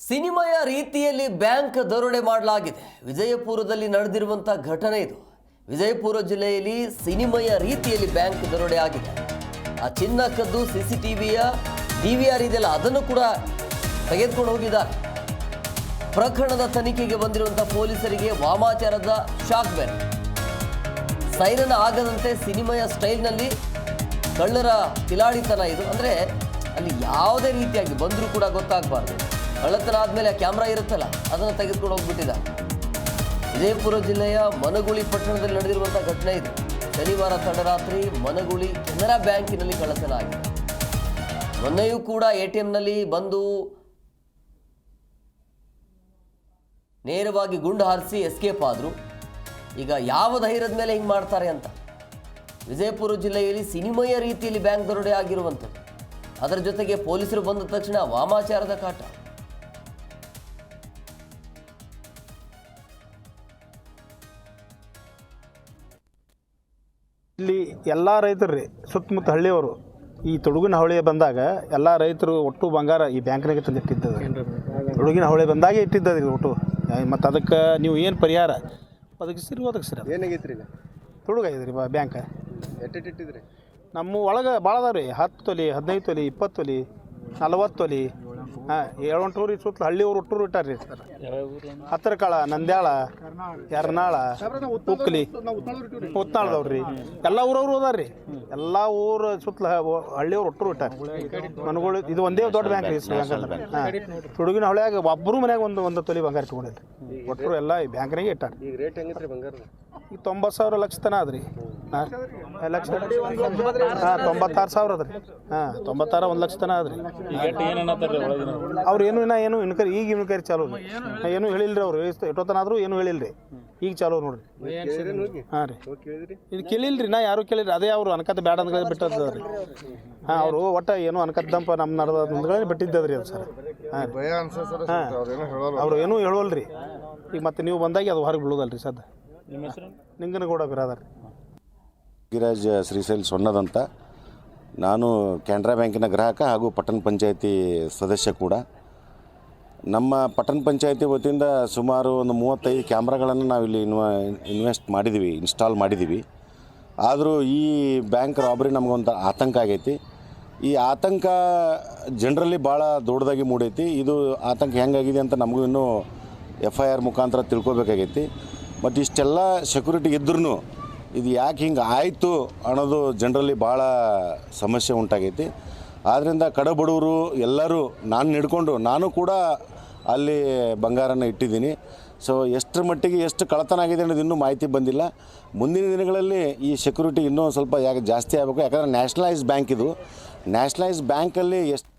ಸಿನಿಮಾಯ ರೀತಿಯಲ್ಲಿ ಬ್ಯಾಂಕ್ ದರೋಡೆ ಮಾಡಲಾಗಿದೆ. ವಿಜಯಪುರದಲ್ಲಿ ನಡೆದಿರುವಂತ ಘಟನೆ ಇದು. ವಿಜಯಪುರ ಜಿಲ್ಲೆಯಲ್ಲಿ ಸಿನಿಮಾಯ ರೀತಿಯಲ್ಲಿ ಬ್ಯಾಂಕ್ ದರೋಡೆ ಆಗಿದೆ. ಆ ಚಿನ್ನ ಕದ್ದು ಸಿಸಿಟಿವಿಯ ಡಿವಿಆರ್ ಇದೆಲ್ಲ ಅದನ್ನು ಕೂಡ ತೆಗೆದುಕೊಂಡು ಹೋಗಿದ್ದಾರೆ. ಪ್ರಕರಣದ ತನಿಖೆಗೆ ಬಂದಿರುವಂತ ಪೊಲೀಸರಿಗೆ ವಾಮಾಚಾರದ ಶಾಕ್ ಬೇರೆ. ಸೈರನ್ ಆಗದಂತೆ ಸಿನಿಮಾಯ ಸ್ಟೈಲ್ನಲ್ಲಿ ಕಳ್ಳರ ಕಿಲಾಡಿತನ ಇದು. ಅಂದರೆ ಅಲ್ಲಿ ಯಾವುದೇ ರೀತಿಯಾಗಿ ಬಂದರೂ ಕೂಡ ಗೊತ್ತಾಗಬಾರ್ದು. ಕಳ್ಳತನ ಆದಮೇಲೆ ಕ್ಯಾಮ್ರಾ ಇರುತ್ತಲ್ಲ ಅದನ್ನು ತೆಗೆದುಕೊಂಡು ಹೋಗ್ಬಿಟ್ಟಿದ್ದಾರೆ. ವಿಜಯಪುರ ಜಿಲ್ಲೆಯ ಮನಗುಳಿ ಪಟ್ಟಣದಲ್ಲಿ ನಡೆದಿರುವಂಥ ಘಟನೆ ಇದು. ಶನಿವಾರ ತಡರಾತ್ರಿ ಮನಗುಳಿ ಕೆನರಾ ಬ್ಯಾಂಕಿನಲ್ಲಿ ಕಳ್ಳತನ ಆಗಿದೆ. ಮೊನ್ನೆಯೂ ಕೂಡ ATMನಲ್ಲಿ ಬಂದು ನೇರವಾಗಿ ಗುಂಡು ಹಾರಿಸಿ ಎಸ್ಕೇಪ್ ಆದರು. ಈಗ ಯಾವ ಧೈರ್ಯದ ಮೇಲೆ ಹಿಂಗೆ ಮಾಡ್ತಾರೆ ಅಂತ. ವಿಜಯಪುರ ಜಿಲ್ಲೆಯಲ್ಲಿ ಸಿನಿಮಾಯ ರೀತಿಯಲ್ಲಿ ಬ್ಯಾಂಕ್ ದರೋಡೆ ಆಗಿರುವಂಥದ್ದು. ಅದರ ಜೊತೆಗೆ ಪೊಲೀಸರು ಬಂದ ತಕ್ಷಣ ವಾಮಾಚಾರದ ಕಾಟ. ಇಲ್ಲಿ ಎಲ್ಲ ರೈತರು ರೀ ಸುತ್ತಮುತ್ತ ಹಳ್ಳಿಯವರು ಈ ತೊಡಗಿನ ಹೊಳೆ ಬಂದಾಗ ಎಲ್ಲ ರೈತರು ಒಟ್ಟು ಬಂಗಾರ ಈ ಬ್ಯಾಂಕ್ನಾಗೆ ತಂದಿಟ್ಟಿದ್ದದ. ತೊಡಗಿನ ಹೊಳೆ ಬಂದಾಗೆ ಇಟ್ಟಿದ್ದದ ಇದು ಒಟ್ಟು. ಮತ್ತು ಅದಕ್ಕೆ ನೀವು ಏನು ಪರಿಹಾರ ಒದಗಿಸಿರಿ ಏನಾಗೈತ್ರಿ ಈಗ ತೊಡಗಾಗಿದೆ ರೀ ಬ್ಯಾಂಕ್ ಎಟ್ಟಿಟ್ಟಿದ್ರಿ? ನಮ್ಮ ಒಳಗೆ ಭಾಳ ಅದಾವ ರೀ. 10 ತೊಲಿ 15 ತೊಲಿ 20 ತೊಲಿ 40 ತೊಲಿ. ಹಾಂ 7 ಟೂರಿ ಸುತ್ತಲೂ ಹಳ್ಳಿಯವರು ಒಟ್ಟರು ಇಟ್ಟಾರ್ರಿ ಸರ್. ಹತ್ತಿರಕಾಳ, ನಂದ್ಯಾಳ, ಯರ್ನಾಳ, ಉಕ್ಲಿ, ಉತ್ನಾಳದವ್ರಿ ಎಲ್ಲ ಊರವ್ರು ಅದಾರ ರೀ. ಎಲ್ಲ ಊರು ಸುತ್ತಲ ಹಳ್ಳಿಯವ್ರು ಒಟ್ಟರು ಇಟ್ಟಾರ. ಮನಗಳು ಇದು ಒಂದೇ ದೊಡ್ಡ ಬ್ಯಾಂಕ್ ರೀ ಬ್ಯಾಂಕ್ ಅಂತ. ಹಾಂ ತುಡುಗಿನ ಹೊಳ್ಯಾಗ ಒಬ್ಬರು ಮನ್ಯಾಗ ಒಂದು ತೊಲಿ ಬಂಗಾರ ಇಟ್ಕೊಂಡಿಲ್ಲ. ಒಟ್ಟರು ಎಲ್ಲ ಈ ಬ್ಯಾಂಕ್ನಾಗೆ ಇಟ್ಟಾರ. ಈಗ ರೇಟ್ ಹೆಂಗೈತ್ರಿ ಬಂಗಾರ? ಈಗ 90,000 ಲಕ್ಷ ತನ ಅದ್ರಿ. ಹಾಂ ಲಕ್ಷ. ಹಾಂ 96,000 ಅದ್ರಿ. ಹಾಂ 96 1 ಲಕ್ಷ ತನ ಅದ್ರಿ. ಅವ್ರು ಏನು ಇನ್ಕರಿ ಈಗ ಇನ್ಕರಿ ಚಾಲು ಏನು ಹೇಳಿಲ್ರಿ. ಅವ್ರು ಎಷ್ಟೊತ್ತನಾದ್ರೂ ಏನು ಹೇಳಿಲ್ರಿ. ಈಗ ಚಾಲು ನೋಡ್ರಿ. ಹಾಂ ರೀ ಇದು ಕೇಳಿಲ್ರಿ. ನಾ ಯಾರು ಕೇಳಿರಿ. ಅದೇ ಅವರು ಅನ್ಕತ್ ಬ್ಯಾಡ ಅಂದ್ಗಳೇ ಬಿಟ್ಟದ ರೀ. ಹಾಂ ಅವರು ಒಟ್ಟು ಏನು ಅನ್ಕತ್ತಂಪ ನಮ್ಮ ನಡೆದ ಅಂದ್ಗಳೇ ಬಿಟ್ಟಿದ್ದದ್ರಿ ಅದು ಸರ್. ಹಾಂ ಹಾಂ ಅವ್ರು ಏನೂ ಹೇಳೋಲ್ರಿ. ಈಗ ಮತ್ತೆ ನೀವು ಬಂದಾಗಿ ಅದು ಹೊರಗೆ ಬೀಳೋದಲ್ರಿ ಸದ್ದ. ನಿಂಗನಗೌಡ ಬಿರಾದರ್. ಗಿರಾಜ್ ಶ್ರೀಶೈಲ್ ಸೊನ್ನದಂತ. ನಾನು ಕೆನರಾ ಬ್ಯಾಂಕಿನ ಗ್ರಾಹಕ ಹಾಗೂ ಪಟ್ಟಣ ಪಂಚಾಯತಿ ಸದಸ್ಯ ಕೂಡ. ನಮ್ಮ ಪಟ್ಟಣ ಪಂಚಾಯತಿ ವತಿಯಿಂದ ಸುಮಾರು ಒಂದು 35 ಕ್ಯಾಮ್ರಾಗಳನ್ನು ನಾವಿಲ್ಲಿ ಇನ್ಸ್ಟಾಲ್ ಮಾಡಿದ್ದೀವಿ. ಆದರೂ ಈ ಬ್ಯಾಂಕ್ ರಾಬರಿ ನಮಗೊಂದು ಆತಂಕ ಆಗೈತಿ. ಈ ಆತಂಕ ಜನರಲ್ಲಿ ಭಾಳ ದೊಡ್ಡದಾಗಿ ಮೂಡೈತಿ. ಇದು ಆತಂಕ ಹೆಂಗಾಗಿದೆ ಅಂತ ನಮಗೂ ಇನ್ನೂ FIR ಮುಖಾಂತರ ತಿಳ್ಕೊಬೇಕಾಗೈತಿ. ಮತ್ತು ಇಷ್ಟೆಲ್ಲ ಸೆಕ್ಯೂರಿಟಿ ಇದ್ರೂ ಇದು ಯಾಕೆ ಹಿಂಗೆ ಆಯಿತು ಅನ್ನೋದು ಜನರಲ್ಲಿ ಭಾಳ ಸಮಸ್ಯೆ ಉಂಟಾಗೈತಿ. ಆದ್ದರಿಂದ ಕಡಬಡವರು ಎಲ್ಲರೂ ನಾನು ಕೂಡ ಅಲ್ಲಿ ಬಂಗಾರನ ಇಟ್ಟಿದ್ದೀನಿ. ಸೊ ಎಷ್ಟರ ಮಟ್ಟಿಗೆ ಎಷ್ಟು ಕಳ್ಳತನ ಆಗಿದೆ ಅನ್ನೋದು ಇನ್ನೂ ಮಾಹಿತಿ ಬಂದಿಲ್ಲ. ಮುಂದಿನ ದಿನಗಳಲ್ಲಿ ಈ ಸೆಕ್ಯೂರಿಟಿ ಇನ್ನೂ ಸ್ವಲ್ಪ ಜಾಸ್ತಿ ಆಗಬೇಕು. ಯಾಕಂದರೆ ನ್ಯಾಷನಲೈಸ್ ಬ್ಯಾಂಕ್ ಇದು. ನ್ಯಾಷನಲೈಸ್ ಬ್ಯಾಂಕಲ್ಲಿ ಎಷ್ಟು